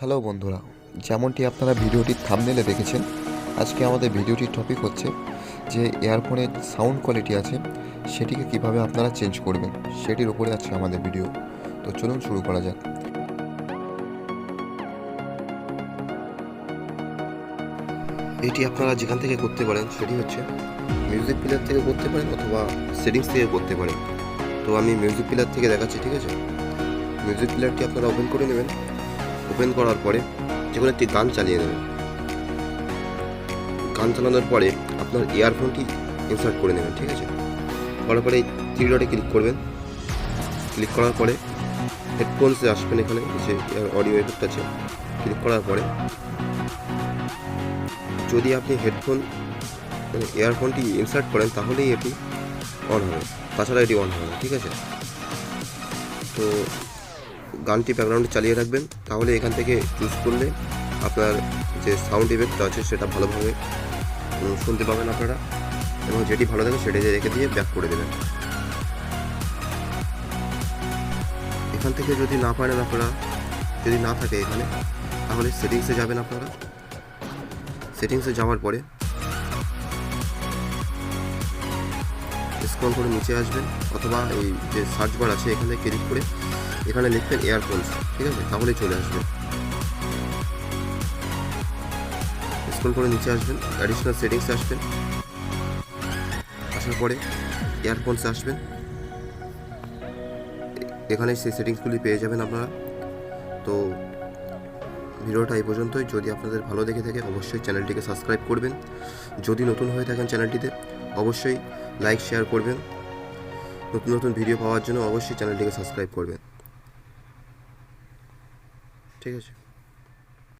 Hello বন্ধুরা, যেমনটি আপনারা ভিডিওটির থাম্বনেলে দেখেছেন, আজকে আমাদের ভিডিওটির টপিক হচ্ছে যে ইয়ারফোনের সাউন্ড কোয়ালিটি আছে সেটিকে কিভাবে আপনারা চেঞ্জ করবেন সেটির উপরে আছে আমাদের ভিডিও। তো চলুন শুরু করা যাক। এটি আপনারা যেখান থেকে করতে পারেন সেটি হচ্ছে মিউজিক প্লেয়ার থেকে করতে পারেন অথবা সেটিংস থেকে করতে পারেন। তো আমি মিউজিক প্লেয়ার থেকে দেখাচ্ছি, ঠিক আছে? মিউজিক প্লেয়ারটি আপনারা ওপেন করে নেবেন। ওপেন করার পরে যে কোনো একটি গান চালিয়ে নেবেন। গান চালানোর পরে আপনার ইয়ারফোনটি ইনসার্ট করে নেবেন, ঠিক আছে? করার পরে থ্রি ডটে ক্লিক করবেন। ক্লিক করার পরে হেডফোনসে আসবেন, এখানে যে অডিও এফেক্ট আছে ক্লিক করার পরে যদি আপনি হেডফোন ইয়ারফোনটি ইনসার্ট করেন তাহলেই এটি অন হবে, তাছাড়া এটি অন হবে না, ঠিক আছে? তো গানটি ব্যাকগ্রাউন্ডে চালিয়ে রাখবেন, তাহলে এখান থেকে চুজ করলে আপনার যে সাউন্ড ইফেক্টটা আছে সেটা ভালোভাবে শুনতে পাবেন আপনারা, এবং যেটি ভালো থাকে সেটি রেখে দিয়ে ব্যাক করে দেবেন। এখান থেকে যদি না পারেন আপনারা, যদি না থাকে এখানে, তাহলে সেটিংসে যাবেন। আপনারা সেটিংসে যাওয়ার পরে স্ক্রল করে নিচে আসবেন, অথবা এই যে সার্চ বার আছে এখানে ক্লিক করে এখানে লিখবেন ইয়ারফোনস, ঠিক আছে? তাহলেই চলে আসবে। স্ক্রল করে নিচে আসবেন, অ্যাডিশনাল সেটিংসে আসবেন। আসার পরে ইয়ারফোনসে আসবেন, এখানে সেই সেটিংসগুলি পেয়ে যাবেন আপনারা। তো ভিডিওটা এই পর্যন্তই। যদি আপনাদের ভালো দেখে থাকে অবশ্যই চ্যানেলটিকে সাবস্ক্রাইব করবেন। যদি নতুন হয়ে থাকেন চ্যানেলটিতে অবশ্যই লাইক শেয়ার করবেন। নতুন নতুন ভিডিও পাওয়ার জন্য অবশ্যই চ্যানেলটিকে সাবস্ক্রাইব করবেন, ঠিক আছে?